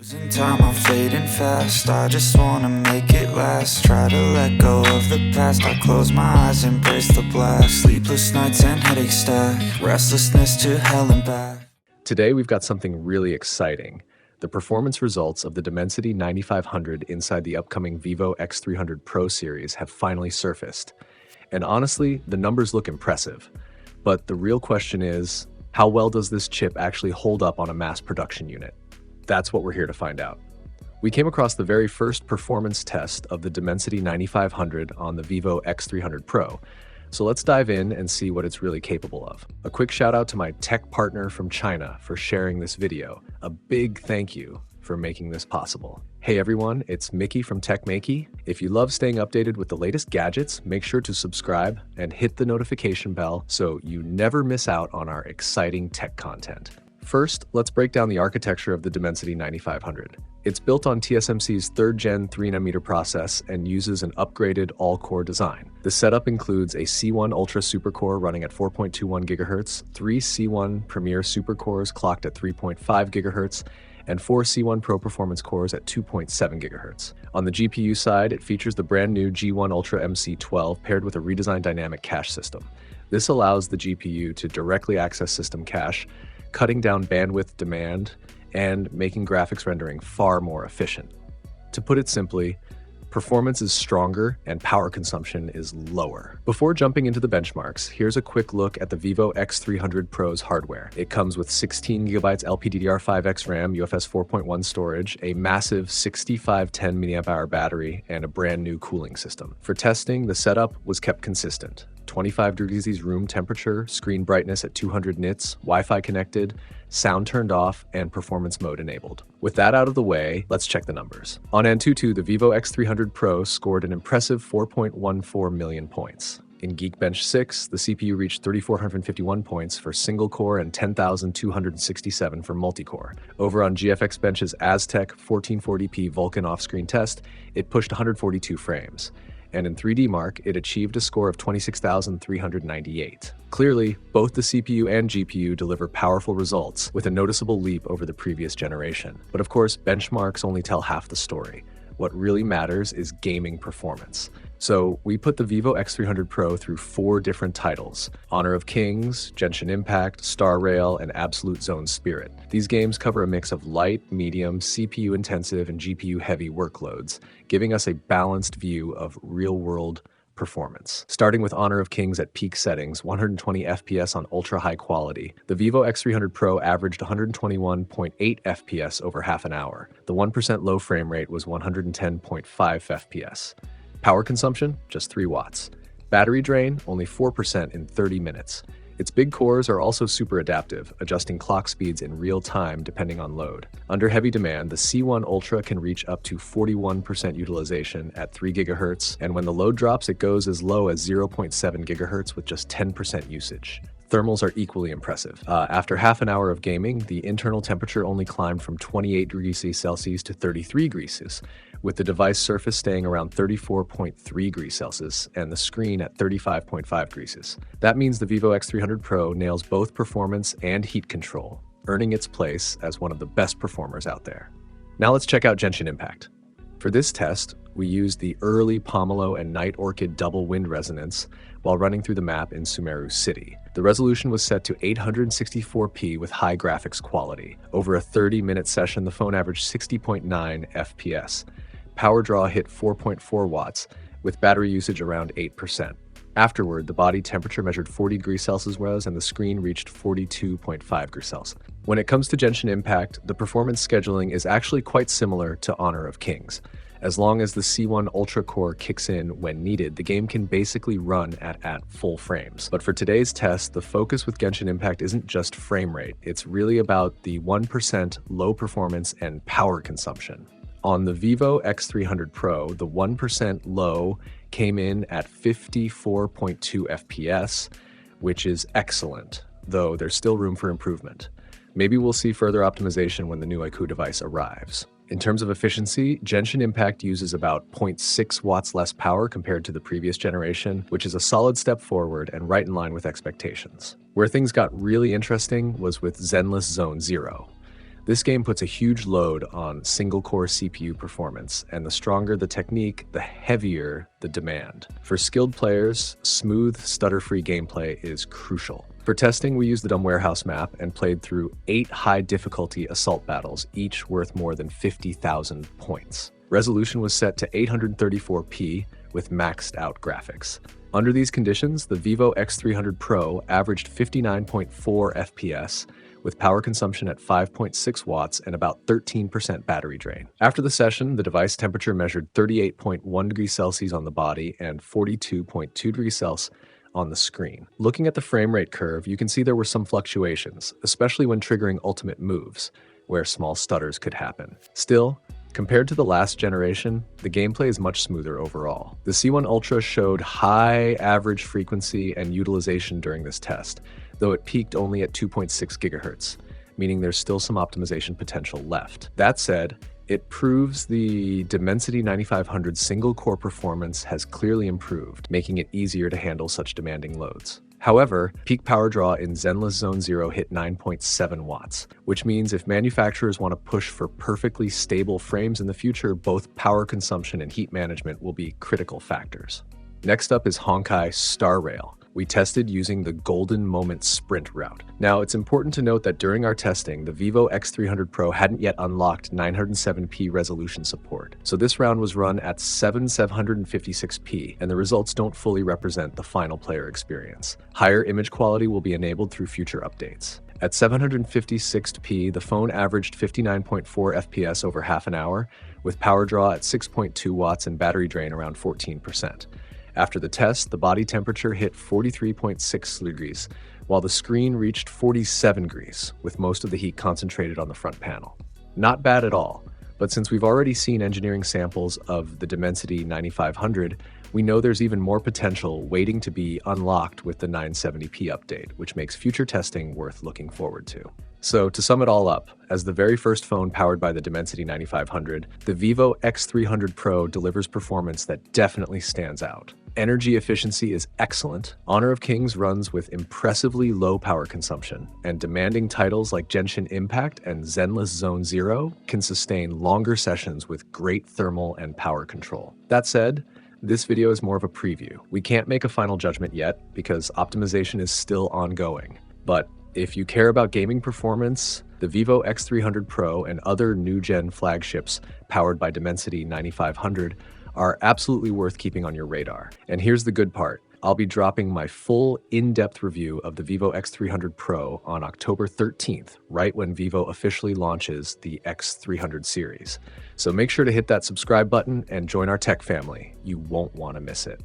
Losing time, I'm fading fast. I just wanna make it last. Try to let go of the past. I close my eyes, embrace the blast. Sleepless nights and headache stack. Restlessness to hell and back. Today we've got something really exciting. The performance results of the Dimensity 9500 inside the upcoming Vivo X300 Pro series have finally surfaced. And honestly, the numbers look impressive. But the real question is, how well does this chip actually hold up on a mass production unit? That's what we're here to find out. We came across the very first performance test of the Dimensity 9500 on the Vivo X300 Pro. So let's dive in and see what it's really capable of. A quick shout out to my tech partner from China for sharing this video. A big thank you for making this possible. Hey everyone, it's Maiky from techmaiky. If you love staying updated with the latest gadgets, make sure to subscribe and hit the notification bell so you never miss out on our exciting tech content. First, let's break down the architecture of the Dimensity 9500. It's built on TSMC's 3rd Gen 3nm process and uses an upgraded all-core design. The setup includes a C1 Ultra supercore running at 4.21 GHz, 3 C1 Premier supercores clocked at 3.5 GHz, and 4 C1 Pro Performance cores at 2.7 GHz. On the GPU side, it features the brand new G1 Ultra MC12 paired with a redesigned dynamic cache system. This allows the GPU to directly access system cache, cutting down bandwidth demand and making graphics rendering far more efficient. To put it simply, performance is stronger and power consumption is lower. Before jumping into the benchmarks, here's a quick look at the Vivo X300 Pro's hardware. It comes with 16GB LPDDR5X RAM, UFS 4.1 storage, a massive 6510 mAh battery, and a brand new cooling system. For testing, the setup was kept consistent. 25 degrees room temperature, screen brightness at 200 nits, Wi-Fi connected, sound turned off, and performance mode enabled. With that out of the way, let's check the numbers. On AnTuTu, the Vivo X300 Pro scored an impressive 4.14 million points. In Geekbench 6, the CPU reached 3,451 points for single-core and 10,267 for multi-core. Over on GFXBench's Aztec 1440p Vulkan off-screen test, it pushed 142 frames. And in 3D Mark, it achieved a score of 26,398. Clearly, both the CPU and GPU deliver powerful results, with a noticeable leap over the previous generation. But of course, benchmarks only tell half the story. What really matters is gaming performance. So we put the Vivo X300 Pro through 4 different titles: Honor of Kings, Genshin Impact, Star Rail, and Absolute Zone Spirit. These games cover a mix of light, medium, CPU-intensive, and GPU-heavy workloads, giving us a balanced view of real-world performance. Starting with Honor of Kings at peak settings, 120 FPS on ultra-high quality, the Vivo X300 Pro averaged 121.8 FPS over half an hour. The 1% low frame rate was 110.5 FPS. Power consumption, just 3 watts. Battery drain, only 4% in 30 minutes. Its big cores are also super adaptive, adjusting clock speeds in real time depending on load. Under heavy demand, the C1 Ultra can reach up to 41% utilization at 3 GHz, and when the load drops, it goes as low as 0.7 GHz with just 10% usage. Thermals are equally impressive. After half an hour of gaming, the internal temperature only climbed from 28 degrees Celsius to 33 degrees Celsius, with the device surface staying around 34.3 degrees Celsius and the screen at 35.5 degrees Celsius. That means the Vivo X300 Pro nails both performance and heat control, earning its place as one of the best performers out there. Now let's check out Genshin Impact. For this test, we used the early Pomelo and Night Orchid double wind resonance while running through the map in Sumeru City. The resolution was set to 864p with high graphics quality. Over a 30-minute session, the phone averaged 60.9 FPS. Power draw hit 4.4 watts, with battery usage around 8%. Afterward, the body temperature measured 40 degrees Celsius and the screen reached 42.5 degrees Celsius. When it comes to Genshin Impact, the performance scheduling is actually quite similar to Honor of Kings. As long as the C1 Ultra core kicks in when needed, the game can basically run at full frames. But for today's test, the focus with Genshin Impact isn't just frame rate, it's really about the 1% low performance and power consumption. On the Vivo X300 Pro, the 1% low came in at 54.2 FPS, which is excellent, though there's still room for improvement. Maybe we'll see further optimization when the new iQOO device arrives. In terms of efficiency, Genshin Impact uses about 0.6 watts less power compared to the previous generation, which is a solid step forward and right in line with expectations. Where things got really interesting was with Zenless Zone Zero. This game puts a huge load on single-core CPU performance, and the stronger the technique, the heavier the demand. For skilled players, smooth, stutter-free gameplay is crucial. For testing, we used the Dumb Warehouse map and played through 8 high-difficulty assault battles, each worth more than 50,000 points. Resolution was set to 834p with maxed-out graphics. Under these conditions, the Vivo X300 Pro averaged 59.4 FPS, with power consumption at 5.6 watts and about 13% battery drain. After the session, the device temperature measured 38.1 degrees Celsius on the body and 42.2 degrees Celsius on the screen. Looking at the frame rate curve, you can see there were some fluctuations, especially when triggering ultimate moves, where small stutters could happen. Still, compared to the last generation, the gameplay is much smoother overall. The C1 Ultra showed high average frequency and utilization during this test, though it peaked only at 2.6 GHz, meaning there's still some optimization potential left. That said, it proves the Dimensity 9500 single-core performance has clearly improved, making it easier to handle such demanding loads. However, peak power draw in Zenless Zone Zero hit 9.7 watts, which means if manufacturers want to push for perfectly stable frames in the future, both power consumption and heat management will be critical factors. Next up is Honkai Star Rail. We tested using the Golden Moment Sprint route. Now, it's important to note that during our testing, the Vivo X300 Pro hadn't yet unlocked 907p resolution support. So this round was run at 756p, and the results don't fully represent the final player experience. Higher image quality will be enabled through future updates. At 756p, the phone averaged 59.4 FPS over half an hour, with power draw at 6.2 watts and battery drain around 14%. After the test, the body temperature hit 43.6 degrees, while the screen reached 47 degrees, with most of the heat concentrated on the front panel. Not bad at all, but since we've already seen engineering samples of the Dimensity 9500, we know there's even more potential waiting to be unlocked with the 970p update, which makes future testing worth looking forward to. So to sum it all up, as the very first phone powered by the Dimensity 9500, the Vivo X300 Pro delivers performance that definitely stands out. Energy efficiency is excellent, Honor of Kings runs with impressively low power consumption, and demanding titles like Genshin Impact and Zenless Zone Zero can sustain longer sessions with great thermal and power control. That said, this video is more of a preview. We can't make a final judgment yet because optimization is still ongoing. But if you care about gaming performance, the Vivo X300 Pro and other new-gen flagships powered by Dimensity 9500 are absolutely worth keeping on your radar. And here's the good part. I'll be dropping my full in-depth review of the Vivo X300 Pro on October 13th, right when Vivo officially launches the X300 series. So make sure to hit that subscribe button and join our tech family. You won't want to miss it.